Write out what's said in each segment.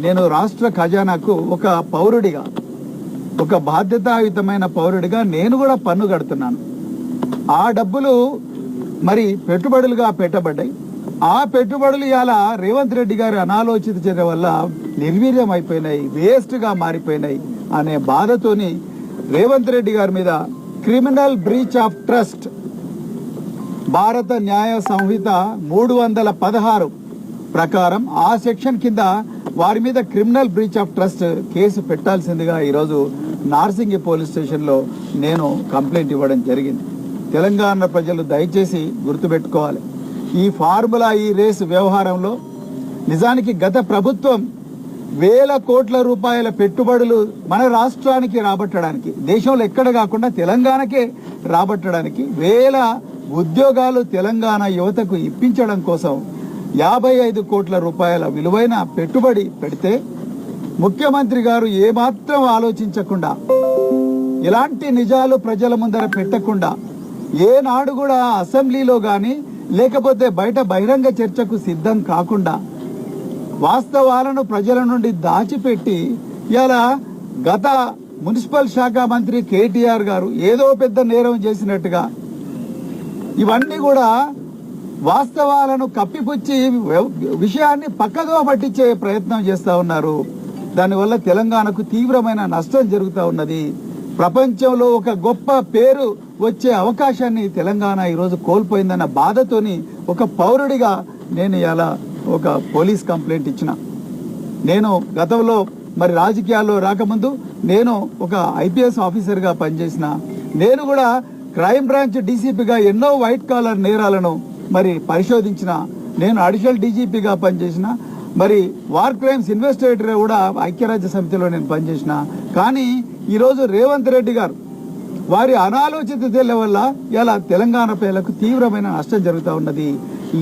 నేను రాష్ట్ర ఖజానాకు ఒక పౌరుడిగా, ఒక బాధ్యతాయుతమైన పౌరుడిగా నేను కూడా పన్ను కడుతున్నాను. ఆ డబ్బులు మరి పెట్టుబడులుగా పెట్టబడ్డాయి. ఆ పెట్టుబడులు ఇలా రేవంత్ రెడ్డి గారి అనాలోచిత చర్య వల్ల నిర్వీర్యం అయిపోయినాయి, వేస్ట్గా మారిపోయినాయి అనే బాధతోని రేవంత్ రెడ్డి గారి మీద క్రిమినల్ బ్రీచ్ ఆఫ్ ట్రస్ట్ భారత న్యాయ సంహిత 316 ప్రకారం ఆ సెక్షన్ కింద వారి మీద criminal breach of trust case పెట్టాల్సిందిగా ఈరోజు నార్సింగి పోలీస్ స్టేషన్లో నేను కంప్లైంట్ ఇవ్వడం జరిగింది. తెలంగాణ ప్రజలు దయచేసి గుర్తుపెట్టుకోవాలి, ఈ ఫార్ములా ఈ రేసు వ్యవహారంలో నిజానికి గత ప్రభుత్వం వేల కోట్ల రూపాయల పెట్టుబడులు మన రాష్ట్రానికి రాబట్టడానికి, దేశంలో ఎక్కడ కాకుండా తెలంగాణకే రాబట్టడానికి, వేల ఉద్యోగాలు తెలంగాణ యువతకు ఇప్పించడం కోసం 55 కోట్ల రూపాయల విలువైన పెట్టుబడి పెడితే ముఖ్యమంత్రి గారు ఏమాత్రం ఆలోచించకుండా, ఇలాంటి నిజాలు ప్రజల ముందర పెట్టకుండా, ఏనాడు కూడా అసెంబ్లీలో కానీ లేకపోతే బయట బహిరంగ చర్చకు సిద్ధం కాకుండా వాస్తవాలను ప్రజల నుండి దాచిపెట్టి ఇలా గత మున్సిపల్ శాఖ మంత్రి కేటీఆర్ గారు ఏదో పెద్ద నేరం చేసినట్టుగా ఇవన్నీ కూడా వాస్తవాలను కప్పిపుచ్చి విషయాన్ని పక్కదో పట్టించే ప్రయత్నం చేస్తూ ఉన్నారు. దానివల్ల తెలంగాణకు తీవ్రమైన నష్టం జరుగుతూ ఉన్నది. ప్రపంచంలో ఒక గొప్ప పేరు వచ్చే అవకాశాన్ని తెలంగాణ ఈరోజు కోల్పోయిందన్న బాధతోని ఒక పౌరుడిగా నేను ఇలా ఒక పోలీస్ కంప్లైంట్ ఇచ్చిన. నేను గతంలో మరి రాజకీయాల్లో రాకముందు నేను ఒక ఐపీఎస్ ఆఫీసర్గా పనిచేసిన, నేను కూడా క్రైమ్ బ్రాంచ్ డీసీపీగా ఎన్నో వైట్ కాలర్ నేరాలను మరి పరిశోధించిన, నేను అడిషనల్ డీజీపీగా పనిచేసిన, మరి వార్ క్రైమ్స్ ఇన్వెస్టిగేటర్ కూడా ఐక్యరాజ్య సమితిలో నేను పనిచేసిన. కానీ ఈరోజు రేవంత్ రెడ్డి గారు వారి అనాలోచిత చర్యల వల్ల ఇలా తెలంగాణ ప్రజలకు తీవ్రమైన నష్టం జరుగుతూ ఉన్నది.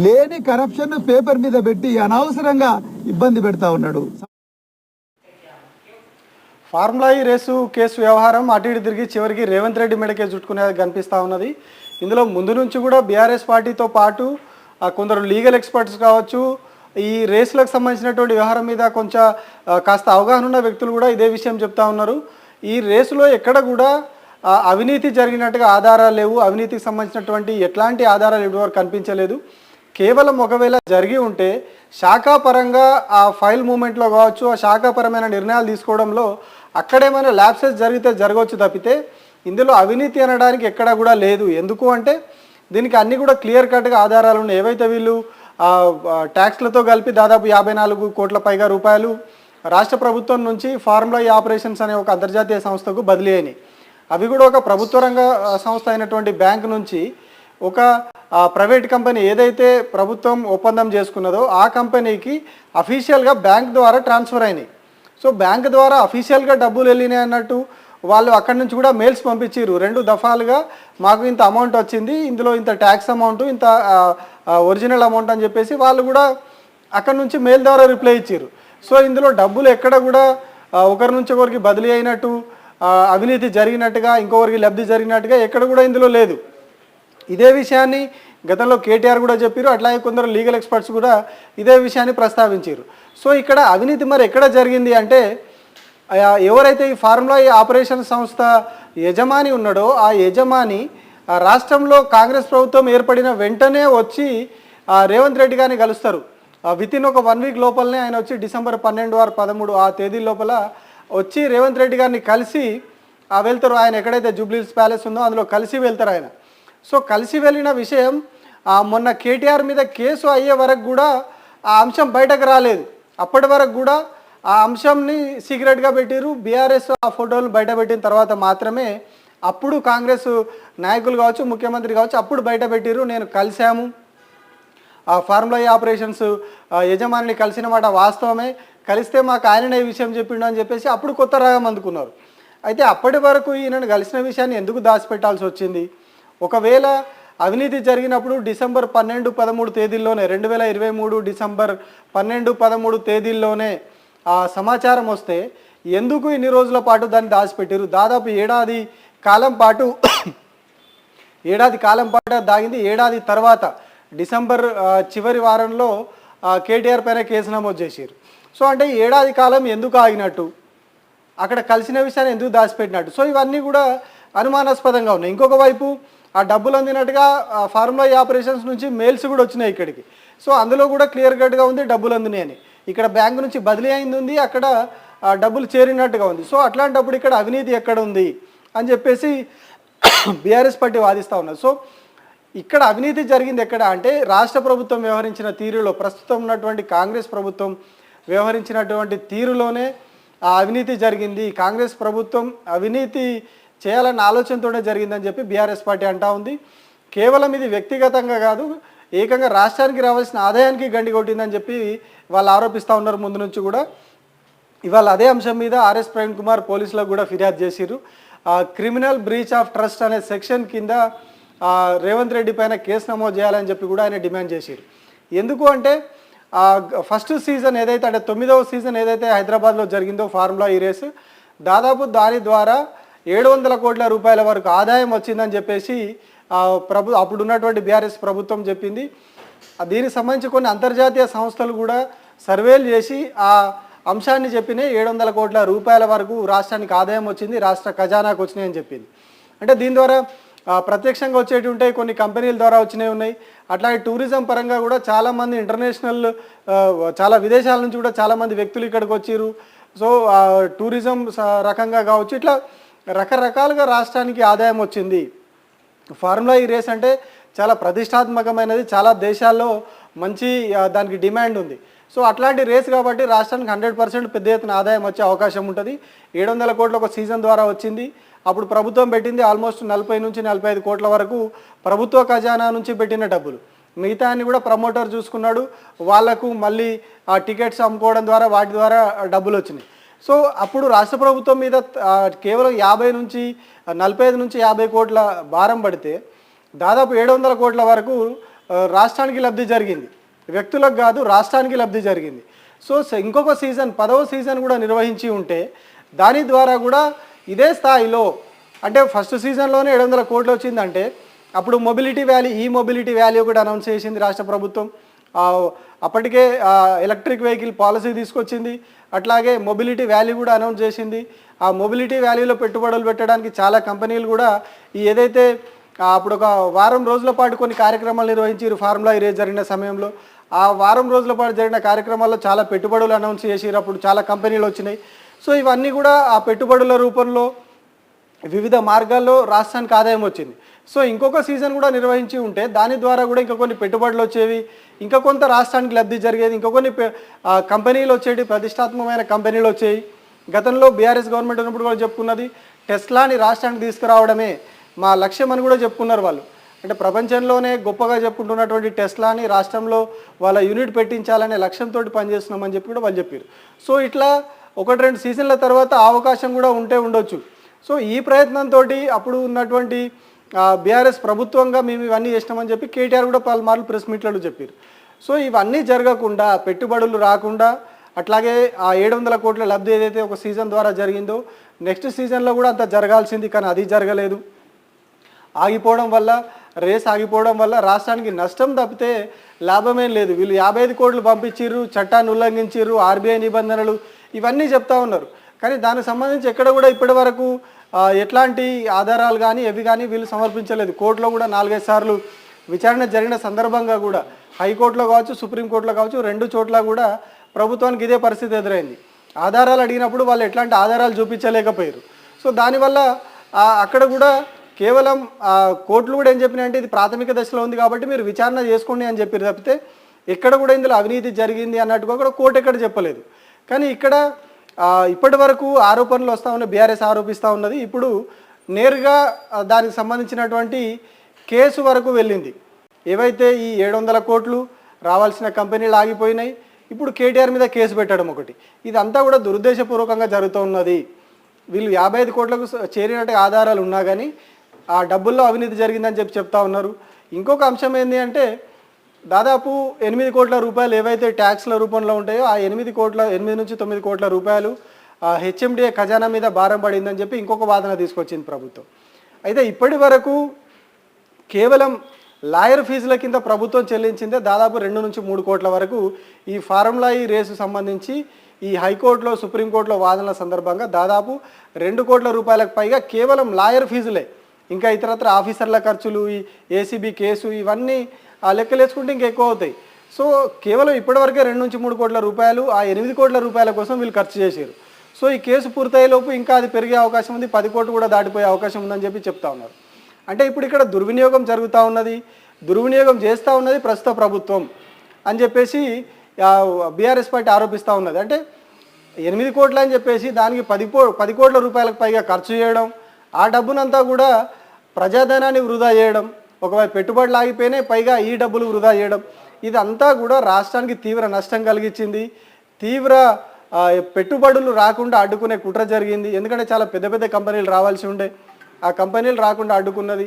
లేని కరప్షన్ పేపర్ మీద పెట్టి అనవసరంగా ఇబ్బంది పెడతా ఉన్నాడు. ఫార్ములా ఈ రేసు కేసు వ్యవహారం అటు ఇటు తిరిగి చివరికి రేవంత్ రెడ్డి మెడకే చుట్టుకునేది కనిపిస్తూ ఉన్నది. ఇందులో ముందు నుంచి కూడా బీఆర్ఎస్ పార్టీతో పాటు కొందరు లీగల్ ఎక్స్పర్ట్స్ కావచ్చు, ఈ రేసులకు సంబంధించినటువంటి వ్యవహారం మీద కొంచెం కాస్త అవగాహన ఉన్న వ్యక్తులు కూడా ఇదే విషయం చెప్తా ఉన్నారు. ఈ రేసులో ఎక్కడ కూడా అవినీతి జరిగినట్టుగా ఆధారాలు లేవు, అవినీతికి సంబంధించినటువంటి ఎట్లాంటి ఆధారాలు ఇప్పటివరకు కనిపించలేదు. కేవలం ఒకవేళ జరిగి ఉంటే శాఖాపరంగా ఆ ఫైల్ మూమెంట్లో కావచ్చు, ఆ శాఖాపరమైన నిర్ణయాలు తీసుకోవడంలో అక్కడేమైనా ల్యాప్సెస్ జరిగితే జరగవచ్చు తప్పితే ఇందులో అవినీతి అనడానికి ఎక్కడా కూడా లేదు. ఎందుకు అంటే దీనికి అన్నీ కూడా క్లియర్ కట్గా ఆధారాలు ఉన్నాయి. ఏవైతే వీళ్ళు ట్యాక్స్లతో కలిపి దాదాపు 54 కోట్ల పైగా రూపాయలు రాష్ట్ర ప్రభుత్వం నుంచి ఫార్ములా ఈ ఆపరేషన్స్ అనే ఒక అంతర్జాతీయ సంస్థకు బదిలీ అయినాయి. అవి కూడా ఒక ప్రభుత్వ రంగ సంస్థ అయినటువంటి బ్యాంక్ నుంచి ఒక ప్రైవేట్ కంపెనీ ఏదైతే ప్రభుత్వం ఒప్పందం చేసుకున్నదో ఆ కంపెనీకి అఫీషియల్గా బ్యాంక్ ద్వారా ట్రాన్స్ఫర్ అయినాయి. సో బ్యాంక్ ద్వారా అఫీషియల్గా డబ్బులు వెళ్ళినాయి అన్నట్టు వాళ్ళు అక్కడి నుంచి కూడా మెయిల్స్ పంపించారు. 2 దఫాలుగా మాకు ఇంత అమౌంట్ వచ్చింది, ఇందులో ఇంత ట్యాక్స్ అమౌంట్, ఇంత ఒరిజినల్ అమౌంట్ అని చెప్పేసి వాళ్ళు కూడా అక్కడి నుంచి మెయిల్ ద్వారా రిప్లై ఇచ్చారు. సో ఇందులో డబ్బులు ఎక్కడ కూడా ఒకరి నుంచి ఒకరికి బదిలీ అయినట్టు, అవినీతి జరిగినట్టుగా, ఇంకొకరికి లబ్ధి జరిగినట్టుగా ఎక్కడ కూడా ఇందులో లేదు. ఇదే విషయాన్ని గతంలో కేటీఆర్ కూడా చెప్పారు, అట్లాగే కొందరు లీగల్ ఎక్స్పర్ట్స్ కూడా ఇదే విషయాన్ని ప్రస్తావించారు. సో ఇక్కడ అవినీతి మరి ఎక్కడ జరిగింది అంటే ఎవరైతే ఈ ఫార్ములా ఈ ఆపరేషన్ సంస్థ యజమాని ఉన్నాడో ఆ యజమాని రాష్ట్రంలో కాంగ్రెస్ ప్రభుత్వం ఏర్పడిన వెంటనే వచ్చి రేవంత్ రెడ్డి గారిని కలుస్తారు. వితిన్ ఒక 1 వీక్ లోపలనే ఆయన వచ్చి డిసెంబర్ 12 or 13 ఆ తేదీ లోపల వచ్చి రేవంత్ రెడ్డి గారిని కలిసి వెళ్తారు. ఆయన ఎక్కడైతే జూబ్లీహిల్స్ ప్యాలెస్ ఉందో అందులో కలిసి వెళ్తారు ఆయన. సో కలిసి వెళ్ళిన విషయం మొన్న కేటీఆర్ మీద కేసు అయ్యే వరకు కూడా ఆ అంశం బయటకు రాలేదు. అప్పటి వరకు కూడా ఆ అంశంని సీక్రెట్గా పెట్టారు. బీఆర్ఎస్ ఆ ఫోటోలు బయట పెట్టిన తర్వాత మాత్రమే అప్పుడు కాంగ్రెస్ నాయకులు కావచ్చు, ముఖ్యమంత్రి కావచ్చు అప్పుడు బయట పెట్టారు. నేను కలిశాము, ఆ ఫార్ములా ఈ ఆపరేషన్స్ యజమానిని కలిసిన మాట వాస్తవమే, కలిస్తే మాకు ఆయననే ఈ విషయం చెప్పిండు అని చెప్పేసి అప్పుడు కొత్త రాగం అందుకున్నారు. అయితే అప్పటి వరకు ఈయనను కలిసిన విషయాన్ని ఎందుకు దాచిపెట్టాల్సి వచ్చింది? ఒకవేళ అవినీతి జరిగినప్పుడు డిసెంబర్ 12-13 తేదీల్లోనే 2023 డిసెంబర్ 12-13 తేదీల్లోనే ఆ సమాచారం వస్తే ఎందుకు ఇన్ని రోజుల పాటు దాన్ని దాచిపెట్టారు? దాదాపు ఏడాది కాలం పాటు దాగింది. ఏడాది తర్వాత డిసెంబర్ చివరి వారంలో కేటీఆర్ పైన కేసు నమోదు చేశారు. సో అంటే ఏడాది కాలం ఎందుకు ఆగినట్టు, అక్కడ కలిసిన విషయాన్ని ఎందుకు దాచిపెట్టినట్టు, సో ఇవన్నీ కూడా అనుమానాస్పదంగా ఉన్నాయి. ఇంకొక వైపు ఆ డబ్బులు అందినట్టుగా ఫార్ములా ఈ ఆపరేషన్స్ నుంచి మెయిల్స్ కూడా వచ్చినాయి ఇక్కడికి. సో అందులో కూడా క్లియర్ కట్గా ఉంది డబ్బులు అందినాయి అని. ఇక్కడ బ్యాంకు నుంచి బదిలీ అయింది ఉంది, అక్కడ డబ్బులు చేరినట్టుగా ఉంది. సో అట్లాంటప్పుడు ఇక్కడ అవినీతి ఎక్కడ ఉంది అని చెప్పేసి బీఆర్ఎస్ పార్టీ వాదిస్తూ ఉన్నారు. సో ఇక్కడ అవినీతి జరిగింది ఎక్కడ అంటే రాష్ట్ర ప్రభుత్వం వ్యవహరించిన తీరులో, ప్రస్తుతం ఉన్నటువంటి కాంగ్రెస్ ప్రభుత్వం వ్యవహరించినటువంటి తీరులోనే ఆ అవినీతి జరిగింది. కాంగ్రెస్ ప్రభుత్వం అవినీతి చేయాలన్న ఆలోచనతోనే జరిగిందని చెప్పి బీఆర్ఎస్ పార్టీ అంటా ఉంది. కేవలం ఇది వ్యక్తిగతంగా కాదు, ఏకంగా రాష్ట్రానికి రావాల్సిన ఆదాయానికి గండి కొట్టిందని చెప్పి వాళ్ళు ఆరోపిస్తూ ఉన్నారు ముందు నుంచి కూడా. ఇవాళ అదే అంశం మీద ఆర్ఎస్ ప్రవీణ్ కుమార్ పోలీసులకు కూడా ఫిర్యాదు చేసిర్రు. క్రిమినల్ బ్రీచ్ ఆఫ్ ట్రస్ట్ అనే సెక్షన్ కింద రేవంత్ రెడ్డి పైన కేసు నమోదు చేయాలని చెప్పి కూడా ఆయన డిమాండ్ చేసిర్రు. ఎందుకు అంటే ఫస్ట్ సీజన్ ఏదైతే అంటే 9వ సీజన్ ఏదైతే హైదరాబాద్లో జరిగిందో ఫార్ములా ఈ రేసు, దాదాపు దాని ద్వారా 700 కోట్ల రూపాయల వరకు ఆదాయం వచ్చిందని చెప్పేసి అప్పుడు ఉన్నటువంటి బీఆర్ఎస్ ప్రభుత్వం చెప్పింది. దీనికి సంబంధించి కొన్ని అంతర్జాతీయ సంస్థలు కూడా సర్వేలు చేసి ఆ అంశాన్ని చెప్పినాయి. 700 కోట్ల రూపాయల వరకు రాష్ట్రానికి ఆదాయం వచ్చింది, రాష్ట్ర ఖజానాకు వచ్చినాయి అని చెప్పింది. అంటే దీని ద్వారా ప్రత్యక్షంగా వచ్చేటి ఉంటాయి, కొన్ని కంపెనీల ద్వారా వచ్చినవి ఉన్నాయి. అట్లాగే టూరిజం పరంగా కూడా చాలామంది ఇంటర్నేషనల్ చాలా విదేశాల నుంచి కూడా చాలామంది వ్యక్తులు ఇక్కడికి వచ్చారు. సో టూరిజం రకంగా కావచ్చు, ఇట్లా రకరకాలుగా రాష్ట్రానికి ఆదాయం వచ్చింది. ఫార్ములా ఈ రేస్ అంటే చాలా ప్రతిష్టాత్మకమైనది, చాలా దేశాల్లో మంచి దానికి డిమాండ్ ఉంది. సో అట్లాంటి రేస్ కాబట్టి రాష్ట్రానికి 100% పెద్ద ఎత్తున ఆదాయం వచ్చే అవకాశం ఉంటుంది. 700 కోట్ల ఒక సీజన్ ద్వారా వచ్చింది. అప్పుడు ప్రభుత్వం పెట్టింది ఆల్మోస్ట్ 40 నుంచి 45 కోట్ల వరకు ప్రభుత్వ ఖజానా నుంచి పెట్టిన డబ్బులు. మిగతా అన్ని కూడా ప్రమోటర్ చూసుకున్నాడు. వాళ్లకు మళ్ళీ ఆ టికెట్స్ అమ్ముకోవడం ద్వారా వాటి ద్వారా డబ్బులు వచ్చినాయి. సో అప్పుడు రాష్ట్ర ప్రభుత్వం మీద కేవలం 50 నుంచి 45 నుంచి 50 కోట్ల భారం పడితే దాదాపు 700 కోట్ల వరకు రాష్ట్రానికి లబ్ధి జరిగింది. వ్యక్తులకు కాదు, రాష్ట్రానికి లబ్ధి జరిగింది. సో ఇంకొక సీజన్ 10వ సీజన్ కూడా నిర్వహించి ఉంటే దాని ద్వారా కూడా ఇదే స్థాయిలో, అంటే ఫస్ట్ సీజన్లోనే 700 కోట్లు వచ్చిందంటే అప్పుడు మొబిలిటీ వ్యాలీ, ఈ మొబిలిటీ వ్యాలీ కూడా అనౌన్స్ చేసింది రాష్ట్ర ప్రభుత్వం. అప్పటికే ఎలక్ట్రిక్ వెహికల్ పాలసీ తీసుకొచ్చింది. అట్లాగే మొబిలిటీ వ్యాలీ కూడా అనౌన్స్ చేసింది. ఆ మొబిలిటీ వ్యాలీలో పెట్టుబడులు పెట్టడానికి చాలా కంపెనీలు కూడా ఈ ఏదైతే అప్పుడు ఒక వారం రోజుల పాటు కొన్ని కార్యక్రమాలు నిర్వహించారు ఫార్ములా ఈ రేస్ జరిగిన సమయంలో. ఆ వారం రోజుల పాటు జరిగిన కార్యక్రమాల్లో చాలా పెట్టుబడులు అనౌన్స్ చేసారు. అప్పుడు చాలా కంపెనీలు వచ్చినాయి. సో ఇవన్నీ కూడా ఆ పెట్టుబడుల రూపంలో వివిధ మార్గాల్లో రాష్ట్రానికి ఆదాయం వచ్చింది. సో ఇంకొక సీజన్ కూడా నిర్వహించి ఉంటే దాని ద్వారా కూడా ఇంకా కొన్ని పెట్టుబడులు వచ్చేవి, ఇంకా కొంత రాష్ట్రానికి లబ్ధి జరిగేది, ఇంకా కొన్ని కంపెనీలు వచ్చేవి, ప్రతిష్టాత్మకమైన కంపెనీలు వచ్చాయి. గతంలో బీఆర్ఎస్ గవర్నమెంట్ ఉన్నప్పుడు కూడా చెప్పుకున్నది టెస్లాని రాష్ట్రానికి తీసుకురావడమే మా లక్ష్యం అని కూడా చెప్పుకున్నారు వాళ్ళు. అంటే ప్రపంచంలోనే గొప్పగా చెప్పుకుంటున్నటువంటి టెస్లాని రాష్ట్రంలో వాళ్ళ యూనిట్ పెట్టించాలనే లక్ష్యంతో పనిచేస్తున్నామని చెప్పి కూడా వాళ్ళు చెప్పారు. సో ఇట్లా 1-2 సీజన్ల తర్వాత అవకాశం కూడా ఉంటే ఉండొచ్చు. సో ఈ ప్రయత్నంతో అప్పుడు ఉన్నటువంటి బీఆర్ఎస్ ప్రభుత్వంగా మేము ఇవన్నీ చేసినామని చెప్పి కేటీఆర్ కూడా పలుమార్లు ప్రెస్ మీట్లలో చెప్పారు. సో ఇవన్నీ జరగకుండా, పెట్టుబడులు రాకుండా, అట్లాగే ఆ 700 కోట్ల లబ్ధి ఏదైతే ఒక సీజన్ ద్వారా జరిగిందో నెక్స్ట్ సీజన్లో కూడా అంత జరగాల్సింది, కానీ అది జరగలేదు. ఆగిపోవడం వల్ల, రేస్ ఆగిపోవడం వల్ల రాష్ట్రానికి నష్టం తప్పితే లాభమేం లేదు. వీళ్ళు 55 కోట్లు పంపించిర్రు, చట్టాన్ని ఉల్లంఘించిర్రు, ఆర్బీఐ నిబంధనలు ఇవన్నీ చెప్తా ఉన్నారు. కానీ దానికి సంబంధించి ఎక్కడ కూడా ఇప్పటి వరకు ఎట్లాంటి ఆధారాలు కానీ ఎవి కానీ వీళ్ళు సమర్పించలేదు. కోర్టులో కూడా 4-5 సార్లు విచారణ జరిగిన సందర్భంగా కూడా హైకోర్టులో కావచ్చు, సుప్రీంకోర్టులో కావచ్చు, 2 చోట్ల కూడా ప్రభుత్వానికి ఇదే పరిస్థితి ఎదురైంది. ఆధారాలు అడిగినప్పుడు వాళ్ళు ఎట్లాంటి ఆధారాలు చూపించలేకపోయారు. సో దానివల్ల అక్కడ కూడా కేవలం కోర్టులు కూడా ఏం చెప్పినాయంటే ఇది ప్రాథమిక దశలో ఉంది కాబట్టి మీరు విచారణ చేసుకోండి అని చెప్పారు తప్పితే ఎక్కడ కూడా ఇందులో అవినీతి జరిగింది అన్నట్టుగా కూడా కోర్టు ఎక్కడ చెప్పలేదు. కానీ ఇక్కడ ఇప్పటి వరకు ఆరోపణలు వస్తూ ఉన్నాయి, బీఆర్ఎస్ ఆరోపిస్తూ ఉన్నది. ఇప్పుడు నేరుగా దానికి సంబంధించినటువంటి కేసు వరకు వెళ్ళింది. ఏవైతే ఈ 700 కోట్లు రావాల్సిన కంపెనీలు ఆగిపోయినాయి, ఇప్పుడు కేటీఆర్ మీద కేసు పెట్టడం ఒకటి, ఇదంతా కూడా దురుద్దేశపూర్వకంగా జరుగుతూ ఉన్నది. వీళ్ళు 55 కోట్లకు చేరినట్టు ఆధారాలు ఉన్నా కానీ ఆ డబ్బుల్లో అవినీతి జరిగిందని చెప్పి చెప్తా ఉన్నారు. ఇంకొక అంశం ఏంటి అంటే దాదాపు 8 కోట్ల రూపాయలు ఏవైతే ట్యాక్స్ల రూపంలో ఉంటాయో ఆ 8 నుంచి 9 కోట్ల రూపాయలు హెచ్ఎండిఏ ఖజానా మీద భారం పడిందని చెప్పి ఇంకొక వాదన తీసుకొచ్చింది ప్రభుత్వం. అయితే ఇప్పటి వరకు కేవలం లాయర్ ఫీజుల కింద ప్రభుత్వం చెల్లించిందే దాదాపు 2 నుంచి 3 కోట్ల వరకు ఈ ఫార్ములా ఈ రేసు సంబంధించి ఈ హైకోర్టులో సుప్రీంకోర్టులో వాదనల సందర్భంగా దాదాపు 2 కోట్ల రూపాయలకు పైగా కేవలం లాయర్ ఫీజులే. ఇంకా ఇతరత్ర ఆఫీసర్ల ఖర్చులు, ఈ ఏసీబీ కేసు, ఇవన్నీ లెక్కలేసుకుంటే ఇంకా ఎక్కువ అవుతాయి. సో కేవలం ఇప్పటివరకే 2 నుంచి 3 కోట్ల రూపాయలు ఆ 8 కోట్ల రూపాయల కోసం వీళ్ళు ఖర్చు చేశారు. సో ఈ కేసు పూర్తయ్యేలోపు ఇంకా అది పెరిగే అవకాశం ఉంది, 10 కోట్లు కూడా దాటిపోయే అవకాశం ఉందని చెప్పి చెప్తా ఉన్నారు. అంటే ఇప్పుడు ఇక్కడ దుర్వినియోగం జరుగుతూ ఉన్నది, దుర్వినియోగం చేస్తూ ఉన్నది ప్రస్తుత ప్రభుత్వం అని చెప్పేసి బీఆర్ఎస్ పార్టీ ఆరోపిస్తూ ఉన్నది. అంటే 8 కోట్లు అని చెప్పేసి దానికి 10 కోట్ల రూపాయలకు పైగా ఖర్చు చేయడం, ఆ డబ్బునంతా కూడా ప్రజాధనాన్ని వృధా చేయడం, ఒకవైపు పెట్టుబడులు ఆగిపోయినాయి, పైగా ఈ డబ్బులు వృధా చేయడం, ఇదంతా కూడా రాష్ట్రానికి తీవ్ర నష్టం కలిగించింది. తీవ్ర పెట్టుబడులు రాకుండా అడ్డుకునే కుట్ర జరిగింది. ఎందుకంటే చాలా పెద్ద పెద్ద కంపెనీలు రావాల్సి ఉండే, ఆ కంపెనీలు రాకుండా అడ్డుకున్నది.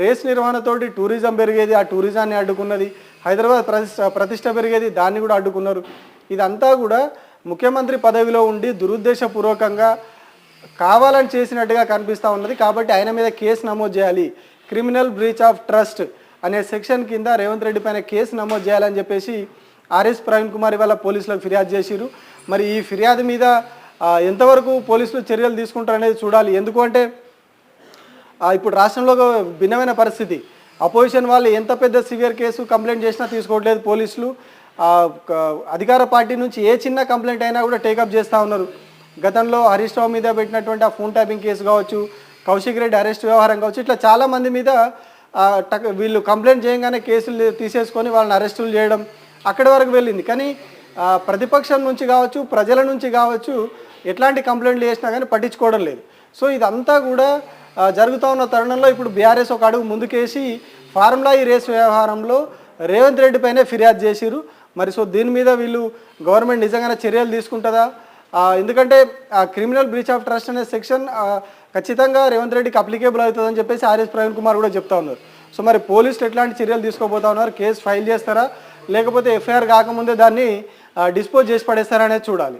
రేస్ నిర్వహణతోటి టూరిజం పెరిగేది, ఆ టూరిజాన్ని అడ్డుకున్నది. హైదరాబాద్ ప్రతిష్ట పెరిగేది, దాన్ని కూడా అడ్డుకున్నారు. ఇదంతా కూడా ముఖ్యమంత్రి పదవిలో ఉండి దురుద్దేశపూర్వకంగా కావాలని చేసినట్టుగా కనిపిస్తూ ఉన్నది. కాబట్టి ఆయన మీద కేసు నమోదు చేయాలి, క్రిమినల్ బ్రీచ్ ఆఫ్ ట్రస్ట్ అనే సెక్షన్ కింద రేవంత్ రెడ్డి పైన కేసు నమోదు చేయాలని చెప్పేసి ఆర్ఎస్ ప్రవీణ్ కుమార్ ఇవాళ పోలీసులకు ఫిర్యాదు చేసిరు. మరి ఈ ఫిర్యాదు మీద ఎంతవరకు పోలీసులు చర్యలు తీసుకుంటారు అనేది చూడాలి. ఎందుకంటే ఇప్పుడు రాష్ట్రంలో భిన్నమైన పరిస్థితి. అపోజిషన్ వాళ్ళు ఎంత పెద్ద సివియర్ కేసు కంప్లైంట్ చేసినా తీసుకోవట్లేదు పోలీసులు. అధికార పార్టీ నుంచి ఏ చిన్న కంప్లైంట్ అయినా కూడా టేకప్ చేస్తూ ఉన్నారు. గతంలో హరీష్ రావు మీద పెట్టినటువంటి ఆ ఫోన్ ట్యాపింగ్ కేసు కావచ్చు, కౌశిక్ రెడ్డి అరెస్ట్ వ్యవహారం కావచ్చు, ఇట్లా చాలామంది మీద వీళ్ళు కంప్లైంట్ చేయగానే కేసులు తీసేసుకొని వాళ్ళని అరెస్టులు చేయడం అక్కడి వరకు వెళ్ళింది. కానీ ప్రతిపక్షం నుంచి కావచ్చు, ప్రజల నుంచి కావచ్చు, ఎట్లాంటి కంప్లైంట్లు చేసినా కానీ పట్టించుకోవడం లేదు. సో ఇదంతా కూడా జరుగుతూ ఉన్న తరుణంలో ఇప్పుడు బీఆర్ఎస్ ఒక అడుగు ముందుకేసి ఫార్ములా ఈ రేసు వ్యవహారంలో రేవంత్ రెడ్డి పైనే ఫిర్యాదు చేసిరు. మరి సో దీని మీద వీళ్ళు గవర్నమెంట్ నిజంగానే చర్యలు తీసుకుంటుందా? ఎందుకంటే క్రిమినల్ బ్రీచ్ ఆఫ్ ట్రస్ట్ అనే సెక్షన్ ఖచ్చితంగా రేవంత్ రెడ్డికి అప్లికేబుల్ అవుతుందని చెప్పేసి ఆర్ఎస్ ప్రవీణ్ కుమార్ కూడా చెప్తా ఉన్నారు. సో మరి పోలీసులు ఎట్లాంటి చర్యలు తీసుకోబోతా ఉన్నారు? కేసు ఫైల్ చేస్తారా, లేకపోతే ఎఫ్ఐఆర్ కాకముందే దాన్ని డిస్పోజ్ చేసి పడేస్తారా అనేది చూడాలి.